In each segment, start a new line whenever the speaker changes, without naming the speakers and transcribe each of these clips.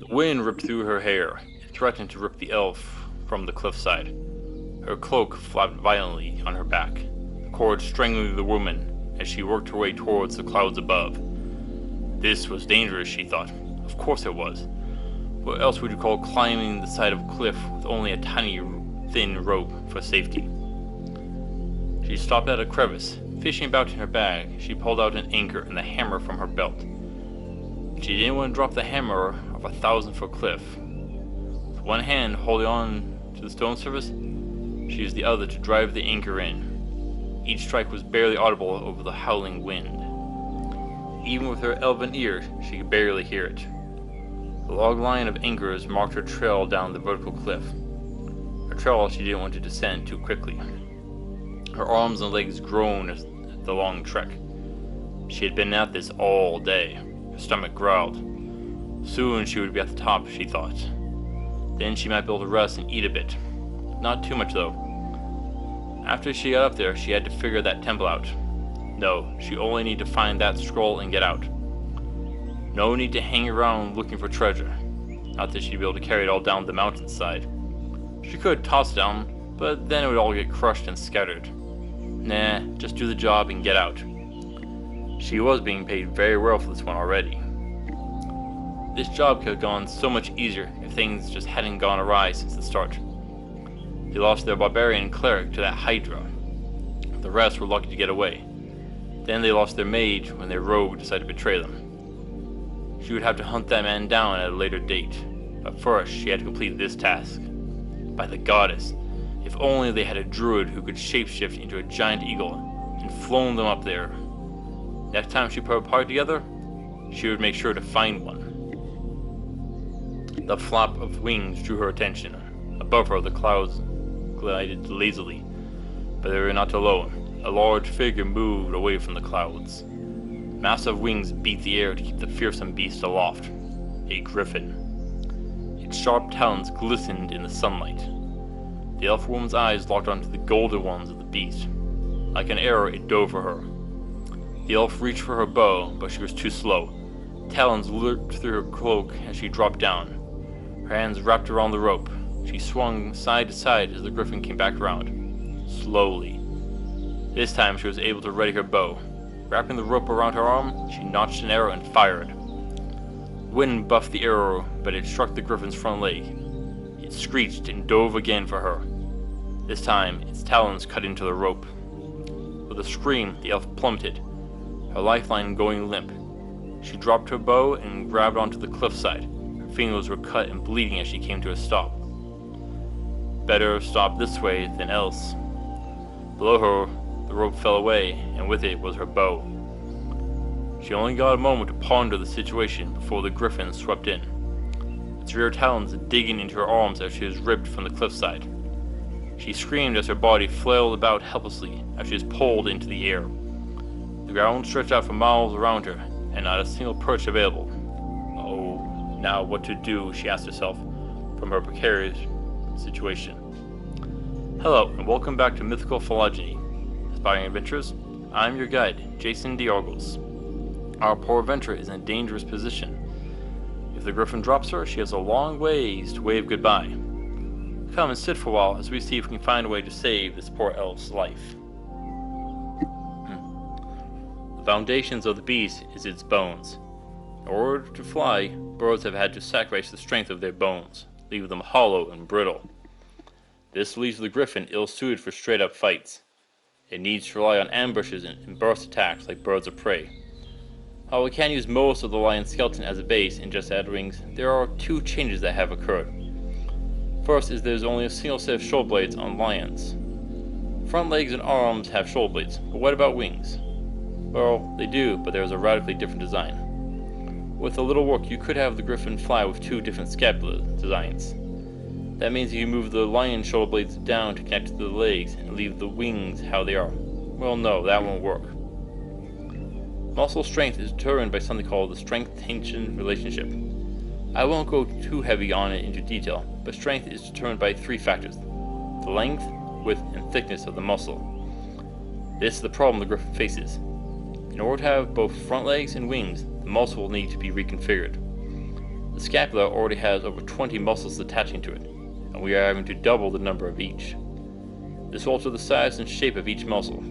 The wind ripped through her hair. It threatened to rip the elf from the cliffside. Her cloak flapped violently on her back, the cord strangling the woman as she worked her way towards the clouds above. This was dangerous, she thought. Of course it was. What else would you call climbing the side of a cliff with only a tiny, thin rope for safety? She stopped at a crevice. Fishing about in her bag, she pulled out an anchor and the hammer from her belt. She didn't want to drop the hammer off a 1,000-foot cliff. With one hand holding on to the stone surface, she used the other to drive the anchor in. Each strike was barely audible over the howling wind. Even with her elven ear, she could barely hear it. The log line of anchors marked her trail down the vertical cliff, a trail she didn't want to descend too quickly. Her arms and legs groaned as the long trek. She had been at this all day. Her stomach growled. Soon she would be at the top, she thought. Then she might be able to rest and eat a bit. Not too much, though. After she got up there, she had to figure that temple out. No, she only needed to find that scroll and get out. No need to hang around looking for treasure. Not that she'd be able to carry it all down the mountainside. She could toss it down, but then it would all get crushed and scattered. Nah, just do the job and get out. She was being paid very well for this one already. This job could have gone so much easier if things just hadn't gone awry since the start. They lost their barbarian cleric to that Hydra. The rest were lucky to get away. Then they lost their mage when their rogue decided to betray them. She would have to hunt that man down at a later date, but first she had to complete this task. By the goddess, if only they had a druid who could shapeshift into a giant eagle and flown them up there. Next time she put a party together, she would make sure to find one. The flap of wings drew her attention. Above her, the clouds glided lazily, but they were not alone. A large figure moved away from the clouds. Massive wings beat the air to keep the fearsome beast aloft. A griffin. Its sharp talons glistened in the sunlight. The elf woman's eyes locked onto the golden ones of the beast. Like an arrow, it dove for her. The elf reached for her bow, but she was too slow. Talons lurked through her cloak as she dropped down. Her hands wrapped around the rope. She swung side to side as the griffin came back around. Slowly. This time she was able to ready her bow. Wrapping the rope around her arm, she notched an arrow and fired. Wind buffed the arrow, but it struck the griffin's front leg. It screeched and dove again for her. This time, its talons cut into the rope. With a scream, the elf plummeted, her lifeline going limp. She dropped her bow and grabbed onto the cliffside. Her fingers were cut and bleeding as she came to a stop. Better stop this way than else. Below her, the rope fell away, and with it was her bow. She only got a moment to ponder the situation before the griffin swept in, its rear talons digging into her arms as she was ripped from the cliffside. She screamed as her body flailed about helplessly as she was pulled into the air. The ground stretched out for miles around her, and not a single perch available. Oh, now what to do, she asked herself, from her precarious situation. Hello, and welcome back to Mythical Phylogeny, Aspiring Adventurers. I'm your guide, Jason Diorgos. Our poor adventurer is in a dangerous position. If the griffin drops her, she has a long ways to wave goodbye. Come and sit for a while as we see if we can find a way to save this poor elf's life. The foundations of the beast is its bones. In order to fly, birds have had to sacrifice the strength of their bones, leaving them hollow and brittle. This leaves the griffin ill-suited for straight-up fights. It needs to rely on ambushes and burst attacks like birds of prey. While we can use most of the lion's skeleton as a base and just add wings, there are two changes that have occurred. First is there's only a single set of shoulder blades on lions. Front legs and arms have shoulder blades, but what about wings? Well, they do, but there's a radically different design. With a little work, you could have the griffin fly with two different scapula designs. That means you can move the lion's shoulder blades down to connect to the legs and leave the wings how they are. Well, no, that won't work. Muscle strength is determined by something called the strength-tension relationship. I won't go too heavy on it into detail, but strength is determined by three factors: the length, width, and thickness of the muscle. This is the problem the griffin faces. In order to have both front legs and wings, the muscle will need to be reconfigured. The scapula already has over 20 muscles attaching to it, and we are having to double the number of each. This will alter the size and shape of each muscle.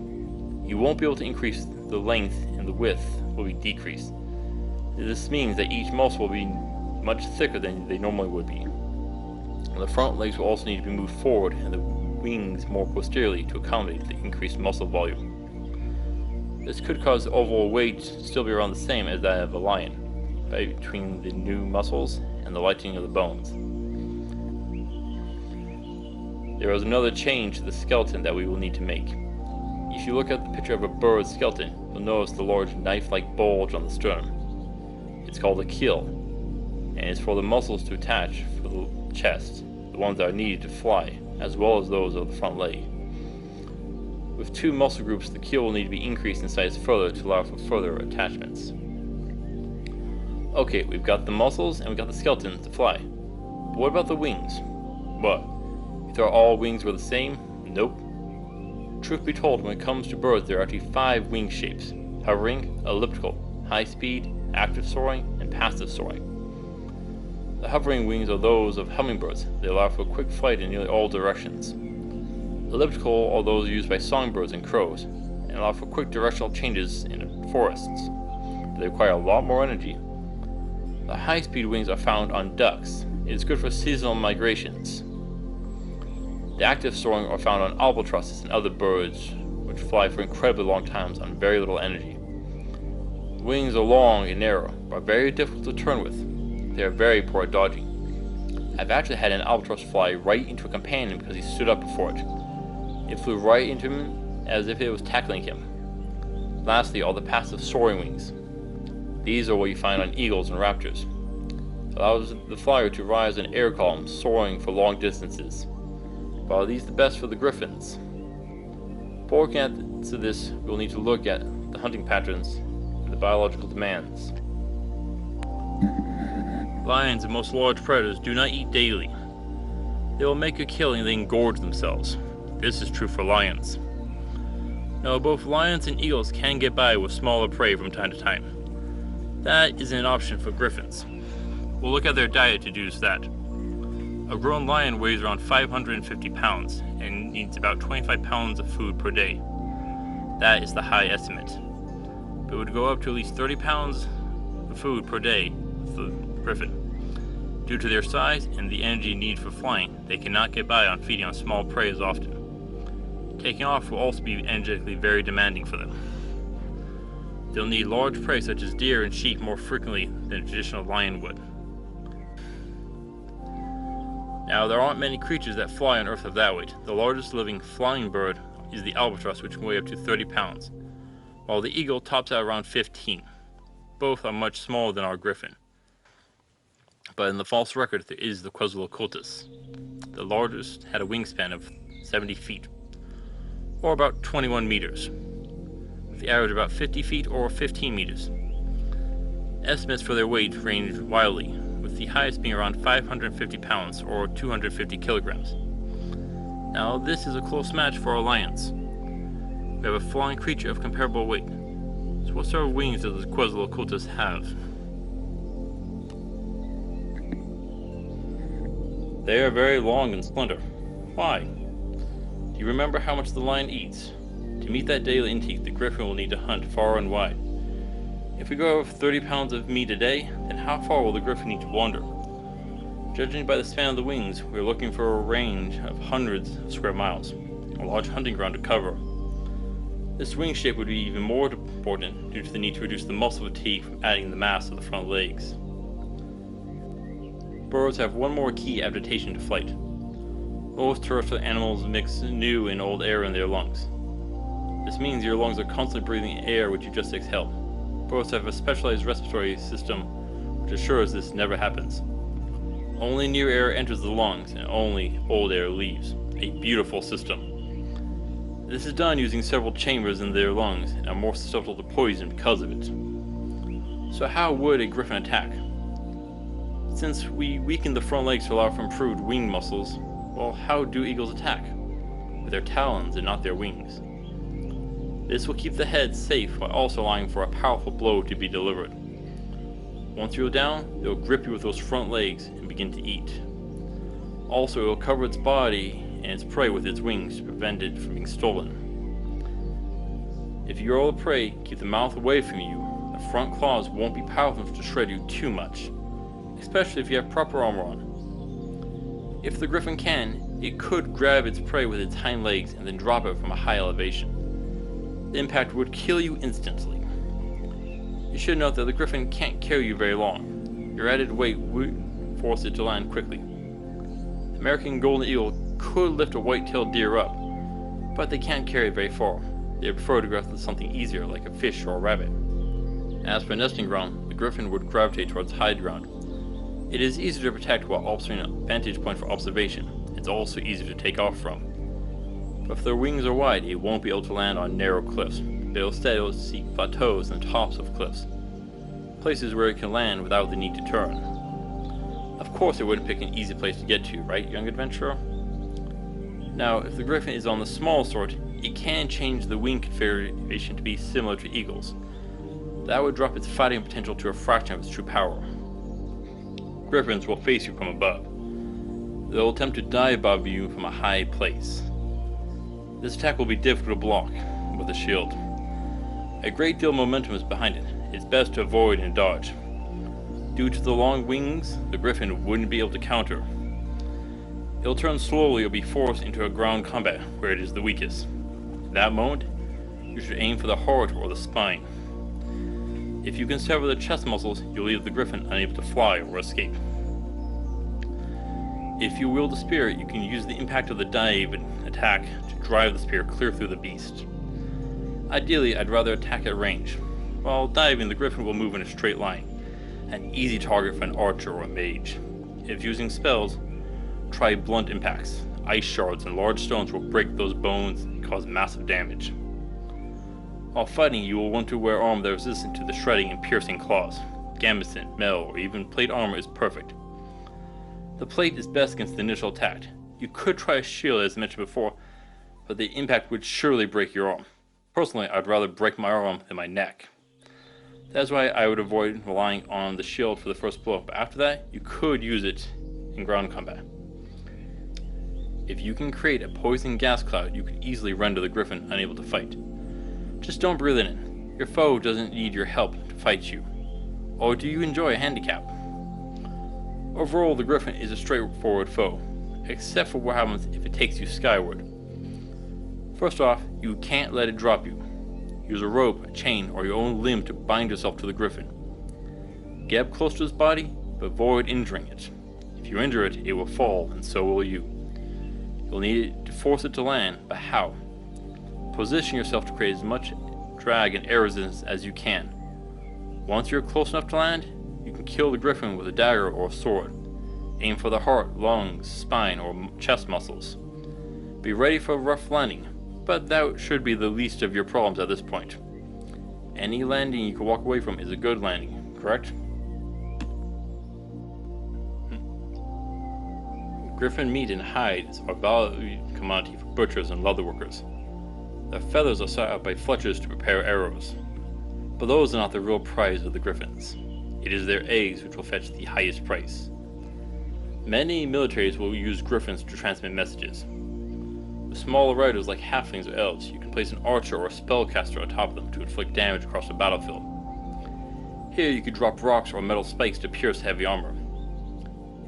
You won't be able to increase the length, and the width will be decreased. This means that each muscle will be much thicker than they normally would be. And the front legs will also need to be moved forward and the wings more posteriorly to accommodate the increased muscle volume. This could cause the overall weight to still be around the same as that of a lion, between the new muscles and the lightening of the bones. There is another change to the skeleton that we will need to make. If you look at the picture of a bird's skeleton, you'll notice the large knife-like bulge on the sternum. It's called a keel, and it's for the muscles to attach for the chest, the ones that are needed to fly, as well as those of the front leg. With two muscle groups, the keel will need to be increased in size further to allow for further attachments. Okay, we've got the muscles and we've got the skeleton to fly. But what about the wings? What? You thought all wings were the same? Nope. Truth be told, when it comes to birds, there are actually 5 wing shapes: hovering, elliptical, high speed, active soaring, and passive soaring. The hovering wings are those of hummingbirds. They allow for quick flight in nearly all directions. Elliptical are those used by songbirds and crows, and allow for quick directional changes in forests. They require a lot more energy. The high-speed wings are found on ducks. It is good for seasonal migrations. The active soaring are found on albatrosses and other birds, which fly for incredibly long times on very little energy. The wings are long and narrow, but very difficult to turn with. They are very poor at dodging. I've actually had an albatross fly right into a companion because he stood up before it. It flew right into him as if it was tackling him. Lastly are the passive soaring wings. These are what you find on eagles and raptors. It allows the flyer to rise in air columns, soaring for long distances. But are these the best for the griffins? Before looking at this, we'll need to look at the hunting patterns and the biological demands. Lions and most large predators do not eat daily. They will make a killing and then gorge themselves. This is true for lions. Now, both lions and eagles can get by with smaller prey from time to time. That isn't an option for griffins. We'll look at their diet to deduce that. A grown lion weighs around 550 pounds and needs about 25 pounds of food per day. That is the high estimate. But it would go up to at least 30 pounds of food per day for the griffin. Due to their size and the energy needed for flying, they cannot get by on feeding on small prey as often. Taking off will also be energetically very demanding for them. They'll need large prey such as deer and sheep more frequently than a traditional lion would. Now, there aren't many creatures that fly on Earth of that weight. The largest living flying bird is the albatross, which can weigh up to 30 pounds, while the eagle tops out around 15. Both are much smaller than our griffin. But in the false record, there is the Quetzalcoatlus. The largest had a wingspan of 70 feet, or about 21 meters, with the average about 50 feet or 15 meters. Estimates for their weight range wildly, with the highest being around 550 pounds or 250 kilograms. Now, this is a close match for our lions. We have a flying creature of comparable weight. So what sort of wings does the Quetzalcoatlus have? They are very long and slender. Why? Do you remember how much the lion eats? To meet that daily intake, the griffin will need to hunt far and wide. If we go over 30 pounds of meat a day, then how far will the griffin need to wander? Judging by the span of the wings, we are looking for a range of hundreds of square miles, a large hunting ground to cover. This wing shape would be even more important due to the need to reduce the muscle fatigue from adding the mass of the front legs. Birds have one more key adaptation to flight. Most terrestrial animals mix new and old air in their lungs. This means your lungs are constantly breathing air which you just exhaled. Birds have a specialized respiratory system which assures this never happens. Only new air enters the lungs and only old air leaves. A beautiful system. This is done using several chambers in their lungs and are more susceptible to poison because of it. So how would a griffin attack? Since we weaken the front legs to allow for improved wing muscles, well, how do eagles attack? With their talons and not their wings. This will keep the head safe while also allowing for a powerful blow to be delivered. Once you're down, it'll grip you with those front legs and begin to eat. Also, it'll cover its body and its prey with its wings to prevent it from being stolen. If you roll a prey, keep the mouth away from you. The front claws won't be powerful enough to shred you too much, especially if you have proper armor on. If the griffin can, it could grab its prey with its hind legs and then drop it from a high elevation. The impact would kill you instantly. You should note that the griffin can't carry you very long. Your added weight would force it to land quickly. The American golden eagle could lift a white-tailed deer up, but they can't carry it very far. They prefer to go after something easier like a fish or a rabbit. As for nesting ground, the griffin would gravitate towards high ground. It is easier to protect while offering a vantage point for observation. It's also easier to take off from. But if their wings are wide, it won't be able to land on narrow cliffs, but instead it will seek plateaus and tops of cliffs, places where it can land without the need to turn. Of course it wouldn't pick an easy place to get to, right, young adventurer? Now, if the griffin is on the small sort, it can change the wing configuration to be similar to eagles. That would drop its fighting potential to a fraction of its true power. Griffins will face you from above. They'll attempt to dive above you from a high place. This attack will be difficult to block with a shield. A great deal of momentum is behind it. It's best to avoid and dodge. Due to the long wings, the griffin wouldn't be able to counter. It'll turn slowly or be forced into a ground combat where it is the weakest. At that moment, you should aim for the heart or the spine. If you can sever the chest muscles, you'll leave the griffin unable to fly or escape. If you wield a spear, you can use the impact of the dive and attack to drive the spear clear through the beast. Ideally, I'd rather attack at range. While diving, the griffin will move in a straight line, an easy target for an archer or a mage. If using spells, try blunt impacts. Ice shards and large stones will break those bones and cause massive damage. While fighting, you will want to wear armor that is resistant to the shredding and piercing claws. Gambeson, metal, or even plate armor is perfect. The plate is best against the initial attack. You could try a shield as mentioned before, but the impact would surely break your arm. Personally, I'd rather break my arm than my neck. That's why I would avoid relying on the shield for the first blow, but after that, you could use it in ground combat. If you can create a poison gas cloud, you could easily render the griffin unable to fight. Just don't breathe it in. Your foe doesn't need your help to fight you. Or do you enjoy a handicap? Overall, the griffin is a straightforward foe, except for what happens if it takes you skyward. First off, you can't let it drop you. Use a rope, a chain, or your own limb to bind yourself to the griffin. Get up close to its body, but avoid injuring it. If you injure it, it will fall, and so will you. You'll need to force it to land, but how? Position yourself to create as much drag and air resistance as you can. Once you're close enough to land, you can kill the griffin with a dagger or a sword. Aim for the heart, lungs, spine, or chest muscles. Be ready for a rough landing, but that should be the least of your problems at this point. Any landing you can walk away from is a good landing, correct? Griffin meat and hides are a valued commodity for butchers and leatherworkers. Their feathers are sought out by fletchers to prepare arrows. But those are not the real prize of the griffins. It is their eggs which will fetch the highest price. Many militaries will use griffins to transmit messages. With smaller riders like halflings or elves, you can place an archer or a spellcaster on top of them to inflict damage across the battlefield. Here you could drop rocks or metal spikes to pierce heavy armor.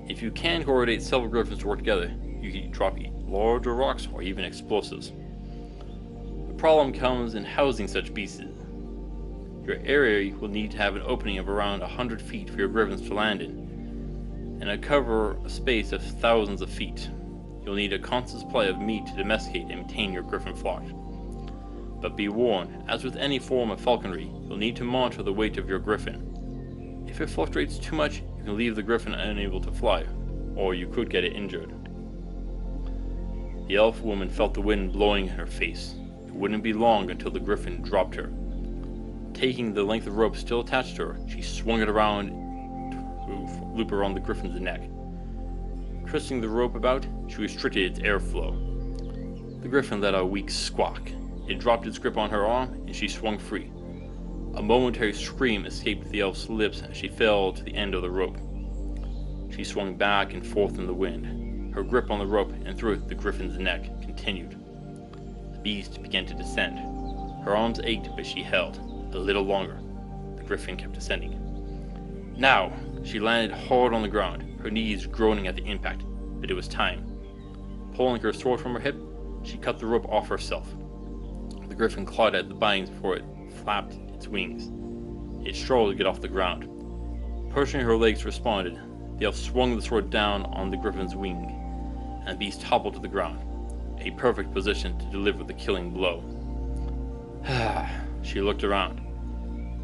If you can coordinate several griffins to work together, you can drop larger rocks or even explosives. The problem comes in housing such beasts. Your area will need to have an opening of around 100 feet for your griffins to land in, and cover a space of thousands of feet. You'll need a constant supply of meat to domesticate and maintain your griffin flock. But be warned, as with any form of falconry, you'll need to monitor the weight of your griffin. If it fluctuates too much, you can leave the griffin unable to fly, or you could get it injured. The elf woman felt the wind blowing in her face. It wouldn't be long until the griffin dropped her. Taking the length of rope still attached to her, she swung it around to loop around the griffin's neck. Twisting the rope about, she restricted its airflow. The griffin let out a weak squawk. It dropped its grip on her arm, and she swung free. A momentary scream escaped the elf's lips as she fell to the end of the rope. She swung back and forth in the wind. Her grip on the rope and through the griffin's neck continued. The beast began to descend. Her arms ached, but she held. A little longer. The griffin kept descending. Now! She landed hard on the ground, her knees groaning at the impact, but it was time. Pulling her sword from her hip, she cut the rope off herself. The griffin clawed at the binds before it flapped its wings. It struggled to get off the ground. Pushing her legs responded, the elf swung the sword down on the griffin's wing, and the beast toppled to the ground, a perfect position to deliver the killing blow. She looked around.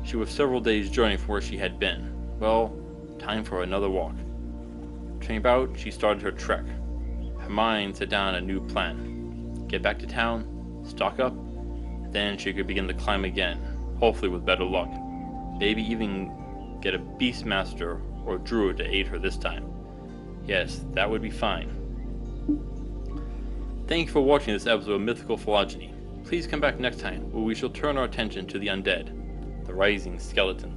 She was several days' journey from where she had been. Well, time for another walk. Turning about, she started her trek. Her mind set down a new plan. Get back to town, stock up, then she could begin to climb again, hopefully with better luck. Maybe even get a beastmaster or druid to aid her this time. Yes, that would be fine. Thank you for watching this episode of Mythical Phylogeny. Please come back next time, where we shall turn our attention to the undead, the rising skeleton.